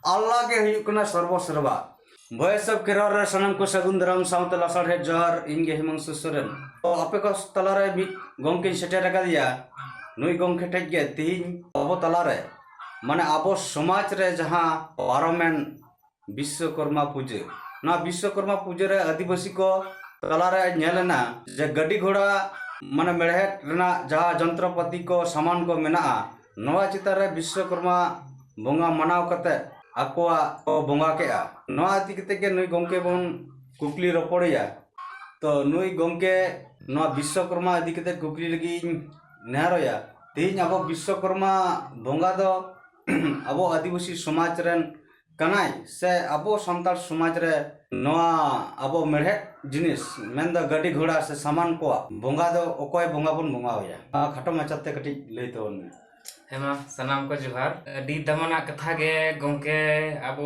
अल्लाह के हुयुक कना सर्वसर्वा बयस सब केरल रे सनम को सगुन दराम साउत लासार है जोहर इनगे हिमांशु सोरेन तो आपे को तला रे भी गंके सेटेर का दिया नुई गंके ठेक गे तीन अबो तला रे माने अबो समाज रे जहां पार्लियामेंट विश्वकर्मा पूजा ना विश्वकर्मा पूजा रे आदिवासी को तला रे नेलना जे गड्डी घोड़ा माने मेड़हेट रेना जहां जंत्रपाति को सामान को मेना नवा चिता रे विश्वकर्मा बोंगा मनाव कते आकोआ बोंगा के नवा इति कते के नुई गंके बोन कुकली रपड़िया तो नुई गंके नवा विश्वकर्मा इति कते कुकली लगी नेहरया तीन अब विश्वकर्मा बोंगा दो अब आदिवासी समाज रेन कनाई से अब संताल समाज रे नवा अब मेढ़े जिनिस मेन द गाड़ी घोड़ा से सामान को बोंगा दो ओकोय बोंगा बन बोंगा होया खाटो माचाते कटी लई तो हेमा सनाम को जोहार अडी दमना कथा गे गंके अब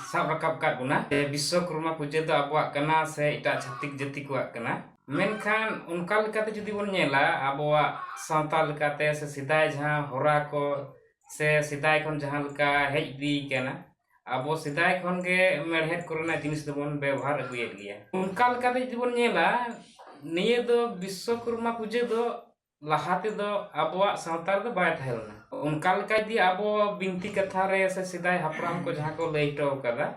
सब रकब का गुना विश्वकर्मा पूजा दो अब कना से इटा छत्तिक जाति को कना मेनखान उनका लेकाते जुदी बन नेला अब सावता लेकाते से सिदाय जहां होरा को से सिदाय खन जहां लका हेज दी केना अब सिदाय खन के मेढ़ेट कोरोना जिनिस दबन व्यवहार अगुयेत गया उनका लेकाते जुदी बन नेला निये दो विश्वकर्मा पूजा दो लहाते दो आबोआ सावतार दो बाय थाहेलना उनका लेका दी आबो बिनती कथा रे से सिदाय हपराम को जहां को लैटो कदा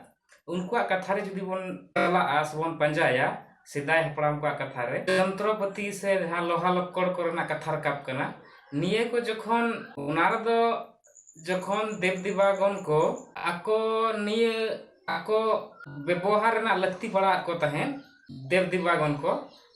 उनका कथा रे जुदी बन तला आस बन पंजाया सिदाय हपराम को कथा रे जंत्रपति से जहां लोहा लक्कड़ कोरना कथा रकाब कना निये को जखन उनार दो जखन देवदेवागण को आको निये आको व्यवहार ना लगती पड़ा को तहेन देवदेवागण को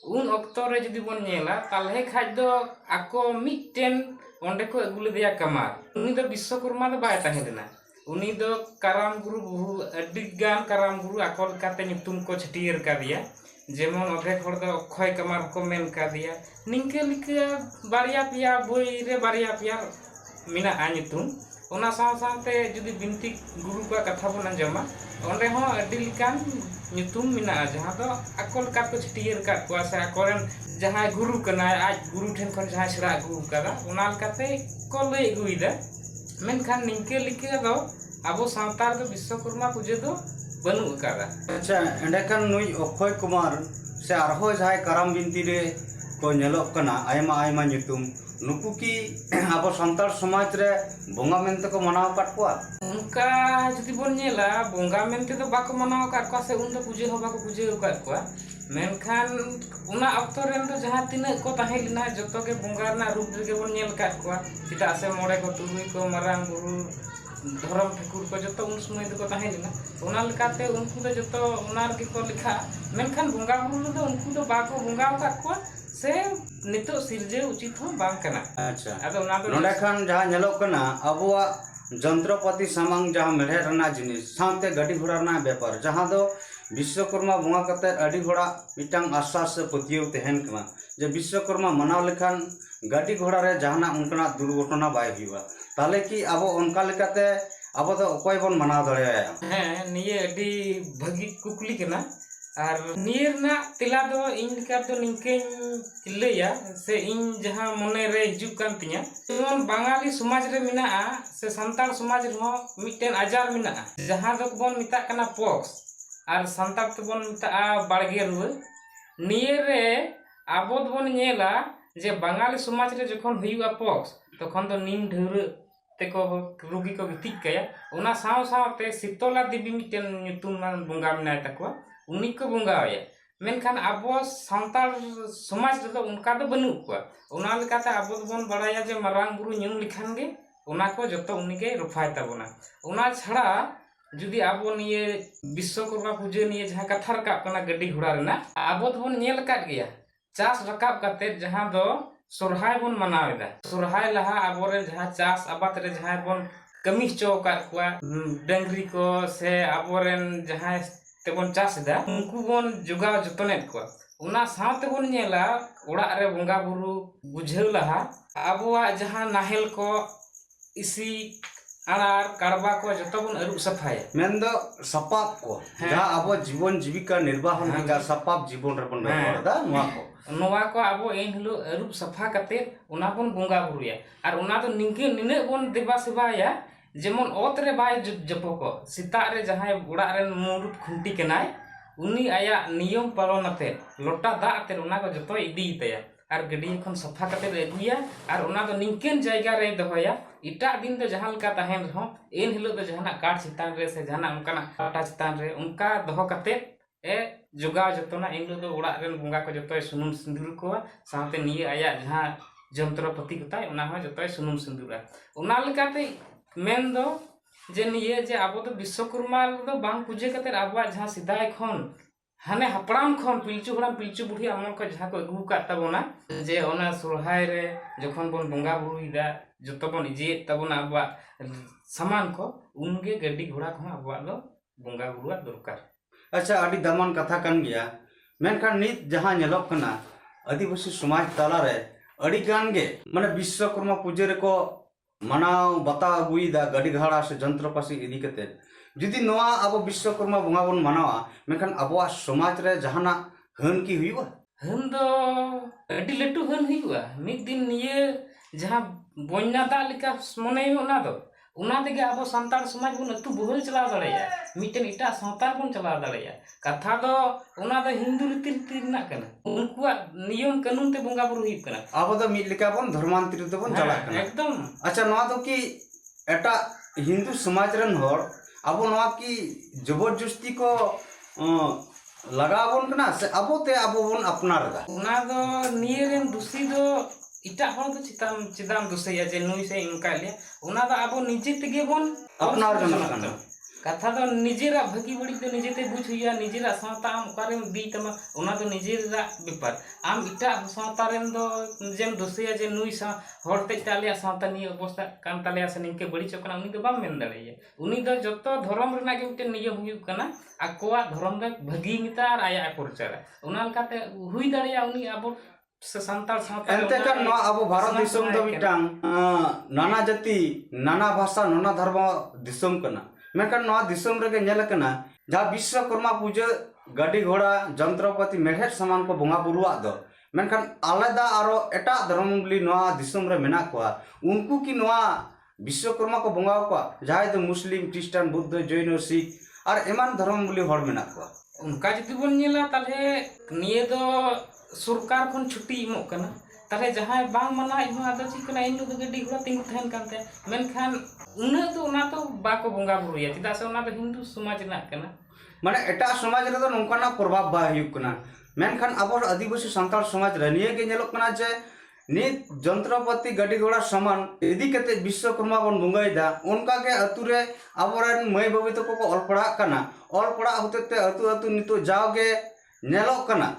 उन अक्तो रे जुदी बन नेला तालहे खाज दो आको मिटेन ओंडे को अगुले दिया कमार उनी दो विश्वकर्मा दो बाय ताहेना उनी दो कराम गुरु बहु अडिगान कराम गुरु आको काते नितुम को छटियर का दिया जेमन अधे हर दो अक्षय कमार को मेन का दिया निंके लिके बारिया पिया बोई रे बारिया पिया मिना आ नितुम ओना साथे जुदी बिनती गुरु का कथा बन अंजमा ओंडे हो अडी लिकान नितुम मिना जहां दो अकोल का को छटियर का को से अकोरन जहां गुरु कना आज गुरु ठेन खन जहां छरा गुरु करा ओना लकाते को लई गुइदा मेनखान निंके लिके दो अबो सावतार दो विश्वकर्मा पूजा दो बनु करा अच्छा एंडकन नुई अक्षय कुमार से आरहो जहां करम बिनती रे को नेलोक कना आयमा आयमा नितुम नुकु की अब संताल समाज रे बोंगा मेनते को मनाव काट को उनका जुदी बन नेला बोंगा मेनते तो बाको मनाव काट को से उन तो पूजा हो बाको पूजा काट को मेनखान उना अक्तो रेन तो जहां तिना को ताहेलिना जतो के बोंगा ना रूप रे बन नेल काट को चिता से मोड़े को तुरुई को मरांग गुरु धर्म ठाकुर को जतो उन समय को ताहेलिना उना लकाते उनको तो जतो उनार के को लिखा मेनखान बोंगा गुरु तो उनको तो बाको बोंगा काट को से नितो सिरजे उचित हो बांग कना अच्छा अदो ना तो नोडे खान जहां नेलोक कना अबुआ जंत्रपाति सामांग जहां मेढ़े रना जिनिस साथे गाड़ी घोड़ा रना व्यापार जहां दो विश्वकर्मा बोंगा कते अडी घोड़ा मिटांग आश्वास से पतियो तेहन कना जे विश्वकर्मा मनाव लेखान गाड़ी घोड़ा रे जहाना उनकना दुर्घटना बाय हुआ ताले कि अबो उनका लेकाते अबो तो ओकोय बन मनाव दड़ेया निये अडी भगी कुकली कना और नियर ना तिला दो इन का तो निके लैया से इन जहां मने रे हिजुक कान तिया जेमन बांगाली समाज रे मिना से संताल समाज रे मिटेन आजार मिना जहां दो बन मिता कना पॉक्स और संताल तो बन मिता बाड़गे रुआ नियर रे आबो बन नेला जे बांगाली समाज रे जखन हुआ पॉक्स तखन तो नीम ढेर तेको रोगी को गितिक कया उना साव सावते शीतला देवी मिटेन नितुम बोंगा मिना तको उन्हीं को बोंगाया मेनखान आबो सांताल समाज रे उनका दो बनु को उना लेकाते आबो बन बड़ाया जे मरांग गुरु ᱧᱩᱢ लिखान गे उना को जतो उनी के रफाय ताबोना उना छड़ा जुदी आबो निये विश्वकर्मा पूजा निये जहां कथा रकाब कना गड्डी घोड़ा रेना आबो बन नेल काट गया चास रकाब काते जहां दो सोरहाय बन मनावेदा सोरहाय लहा आबो रे जहां चास आबाद रे जहां बन कमी चौका को डंगरी को से आबो रेन जहां तेबन चासदा उनको बन जोगा जतनेत को उना साथे बन नेला ओड़ा रे बोंगा बुरु बुझेउ लहा आबोआ जहां नाहेल को इसी आनार कारबा को जतो बन अरु सफाया मेन दो सपाप को जहां आबो जीवन जीविका निर्वाहन का सपाप जीवन रे बन व्यवहार दा नोवा को आबो एन हिलो अरु सफा कते उना बन बोंगा बुरुया और उना तो निंके निने बन देबा सेवाया जेमन ओत रे बाय जपको सीता रे जहां उड़ा रे मुरुट खुंटी कनाय उनी आया नियम पालन आते लोटा दा आते उना को जतो इदी तया और गड्डी खन सफा करते अगुया और उना दो निंकेन जायगा रे दहोया इटा दिन तो जहां लका तहन रहो एन हिलो तो जहां काट चितान रे से जहां उनका काटा चितान रे उनका दहो करते ए जोगाव जतना इन दो उड़ा रे बुंगा को जतो सुनुम सिंदूर को साथे निये आया जहां जंत्रपति कोताय उना हो जतो सुनुम सिंदूरा उना लकाते मेन दो जे निये जे आबो तो विश्वकर्मा दो बांग पूजे कते आबो जहां सिदाय खन हाने हपड़ाम खन पिलचु हड़ाम पिलचु बुढ़ी आमन को जहां को अगु का तबोना जे ओना सुरहाय रे जखन बोन बंगा बुरुइदा जतो बोन इजे तबोना आबो सामान को उनगे गड्डी घोड़ा को आबो दो बंगा बुरुआ दरकार। अच्छा अड़ी दमन कथा कन गया मेनखान नित जहां नेलोक कना आदिवासी समाज तला रे अड़ी गान गे माने विश्वकर्मा पूजे रे को मनाव बता अगुइदा गाड़ी घोड़ा से जंत्रपाति इदी कते जुदी नोआ अब विश्वकर्मा बंगा बन मनावा मेनखान अबवा समाज रे जहाना हन की हुईवा हन दो अडी लटू हन हुईवा मिद दिन निये जहां बन्या दा लिका मने ओना दो उना तेगे अब संताल समाज बन अतु बहल चला दड़ेया मिटन इटा संताल बन चला दड़ेया कथा दो उना दो हिंदू रीति रीति ना कना उनकुआ नियम कानून ते बंगा बुरु हुई कना अब दो मिट लिका बन धर्मांतरित बन चला कना एकदम। अच्छा नोआ दो की एटा हिंदू समाज रन होर अब नोआ की जबरदस्ती को लगाबन कना से अब ते अब बन अपनार दा उना दो नियरेन दुसी दो इटा हर दो चिदाम दुसैया जे नुई से इनका ले उना दो अब निजे तेगे बन अपनार कना कथा दो निजेरा भागी बड़ी तो निजेते बुझ हुइया निजेरा सावता आम ओकारे दी तमा उना दो निजेरा बेपार आम इटा सावता रेन दो जेम दुसैया जे नुई सा हरते तालिया सावता नि अवस्था कान तालिया से निके बड़ी चकना उनी दो बाम मेन दाड़ेया उनी दो जतो धर्म रेना के मिटे नियम हुइउ कना आकोआ धर्म दो भागी मिता और आया परचारा उना लकाते हुई दाड़ेया उनी अब से संताल सावता एंते कर नो अब भारत दिसम दो मिटांग नाना जाति नाना भाषा नाना धर्म दिसम कना मेनखान नोआ दिसम रे नेल कना जहां विश्वकर्मा पूजा गाड़ी घोड़ा जंत्रपाति मेढ़ेट सामान को बंगा बुरुआ दो मेनखान आलादा आरो एटा धर्मबली नोआ दिसम रे मेना कोआ उनको की नोआ विश्वकर्मा को बंगा कोआ जहां तो मुस्लिम क्रिश्चियन बुद्ध जैन सिख और एमान धर्मबली हर मेना कोआ उनका जति बन नेला ताले निये दो सरकार खन छुट्टी इमो कना ताले जहां बांग मना इनो आदा चिकना इन दो गड्डी घोड़ा तिंग थन कानते मेनखान उना तो बाको बंगा बुरुया चिदा से उना तो हिंदू समाज ना कना माने एटा समाज रे तो नोंकाना प्रभाव बा हुई कना मेनखान अब आदिवासी संताल समाज रे निये के नेलोक कना जे नित जंत्रपाति गाड़ी घोड़ा सामान इदी कते विश्वकर्मा बन बंगाइदा उनका के अतु रे आबोरन मई बाबू तको को ऑल पढ़ा कना ऑल पढ़ा होते ते अतु अतु नितो जाओगे नेलोक कना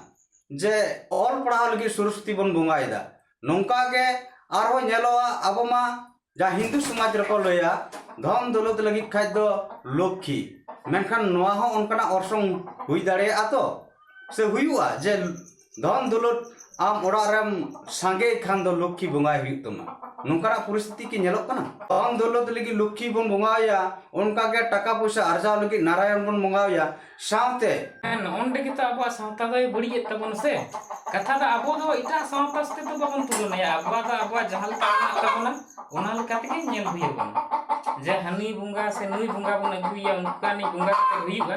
जे ऑल पढ़ा लगी सरस्वती बन बंगाइदा नोंका के आरो नेलोआ अबमा जा हिंदू समाज रको लया धन दौलत लगी खाय दो लक्ष्मी मेनखान नोआ हो उनकना ऑर्सों हुई दाड़े आतो से हुईवा जे धन दौलत आम ओड़ा रेम सांगे खान दो लक्ष्मी बंगाय हुई तमा नोंकाना परिस्थिति की नेलोक कना धन दौलत लगी लक्ष्मी बन बंगाया उनका के टाका पैसा अर्जा लगी नारायण बन बंगाया सावते ओंडे के तो अब सावता दो बड़ी तबन से कथा दा अब दो इटा सावता से तो बाबन तुलनाया अब जहां लका तबना ओना लका ते नेल हुई जे हनी बुंगा से नुई बुंगा बन अगुइया उनका नि बुंगा कते हुईबा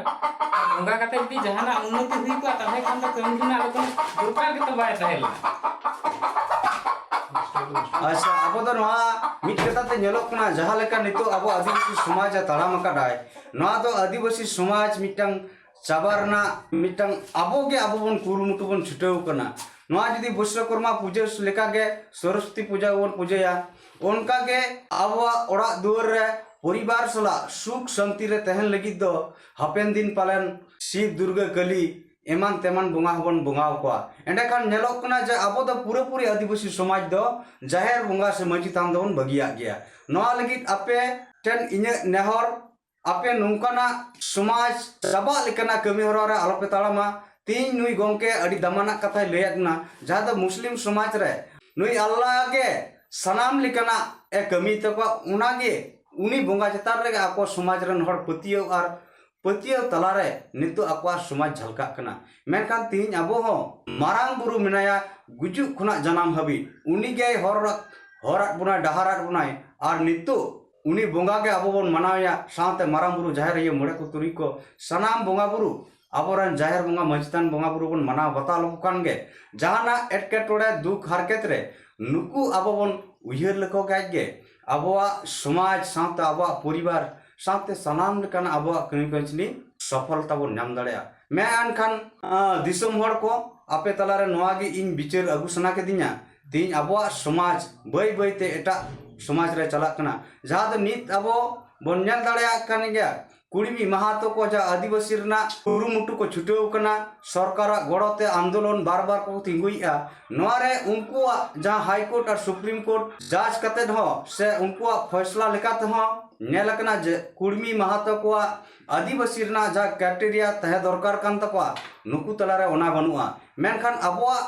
बुंगा कते यदि जहाना उन्नति हुईबा तबे खान तो कमिना लोकन सरकार के तो बाय तहेला। अच्छा अब तो नोआ मिट कथा ते नेलोक कना जहां लेका नितो अब आदिवासी समाज ताड़ाम काडाय नोआ तो आदिवासी समाज मिटंग चाबारना मिटंग अबो के अब बन कुरुमुटु बन छुटेउ कना नोआ जदी विश्वकर्मा पूजा लेका के सरस्वती पूजा बन पूजया उनका के अब ओड़ा दुआर रे परिवार सला सुख शांति रे तहन लगी दो हापेन दिन पालन शिव दुर्गा कली एमान तेमान बंगा बन बंगाव को एंडे खान नेलोक कना जे अब तो पूरे पूरे आदिवासी समाज दो जाहेर बंगा से मंजी ताम दोन बगिया गया नोआ लगी आपे टेन इने नेहर आपे नोंकाना समाज चाबा लेकना कमी हरा रे आलोपे ताड़ामा तीन नुई गोंके अड़ी दमाना कथा लैयकना जहां दो मुस्लिम समाज रे नुई अल्लाह के सनाम लेकना ए कमी तको उनागे उनी बंगा चतार रे आको समाज रन हर पतियो और पतियो तलारे नितो आको समाज झलका कना मेनखान तीन अबो हो मारांग बुरु मिनाया गुजु खुना जनाम हबी उनी गे हर हरात बुना डहारात बुनाय और नितो उनी बोंगा के अब बन मनाया साथ माराम बुरु जाहिर ये मोड़े को तुरी को सनाम बोंगा बुरु आबोरन जाहिर बोंगा मजतान बोंगा बुरु बन मना बताल कान गे जहाना एटकेटोड़े दुख हारकेत रे नुकु अब बन उयहर लेको गे आबोआ समाज साथ आबोआ परिवार साथ सनाम लेकान आबोआ कमी कंचनी सफलता बन नाम दाड़ेया मैं अनखान दिसम हर को आपे तलारे नोआगी इन बिचार अगु सना के दिन्या तीन आबोआ समाज बई बई ते एटा समाज रे चला कना जहां नित अब बन नेल दाड़ेया कान गया कुड़मी महातो को जा आदिवासी रना कुरुमुटु को छुटेव कना सरकार गड़ोते आंदोलन बार बार को तिंगुइया नोरे उनकुआ जहां हाई कोर्ट और सुप्रीम कोर्ट जांच कते हो से उनकुआ फैसला लेकाते हो नेलकना जे कुड़मी महातो को आदिवासी रना जा क्राइटेरिया तहे दरकार कान तको नुकु तलारे ओना बनुआ मेनखान अबवा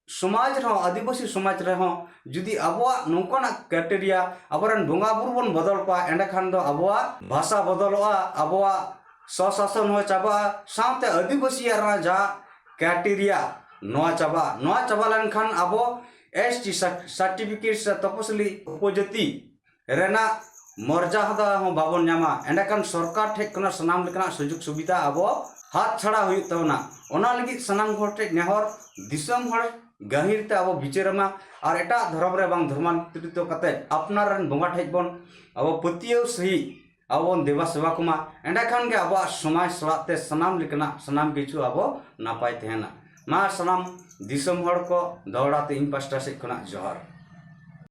समाज रहो आदिवासी समाज रहो जुदी अबवा नौकाना क्राइटेरिया अबरन बोंगा बुरु बन बदल पा एंडखान दो अबवा भाषा बदलवा अबवा स्वशासन हो चाबा साथे आदिवासी रना जा क्राइटेरिया नोआ चाबा लेनखान अबो एसटी सर्टिफिकेट से तपसली उपजाति रेना मर्यादा हो बाबन नामा एंडखान सरकार ठेकना सनाम लेकना सुजुग सुविधा अबो हाथ छड़ा हुई तवना ओना लगी सनाम हर ठेक नेहर दिसम हर गहिर ते अब विचारमा और एटा धर्म रे बांग धर्मांतरित कते अपनार रन बोंगा ठेक बन अब पतियो सही अब देवा सेवा कुमा एंडखान के अब समाज सलाते सनाम लेकना सनाम किछु अब नापाय तेहना मा सनाम दिसम हर को दौड़ाते इन पास्टा से खना जोहर।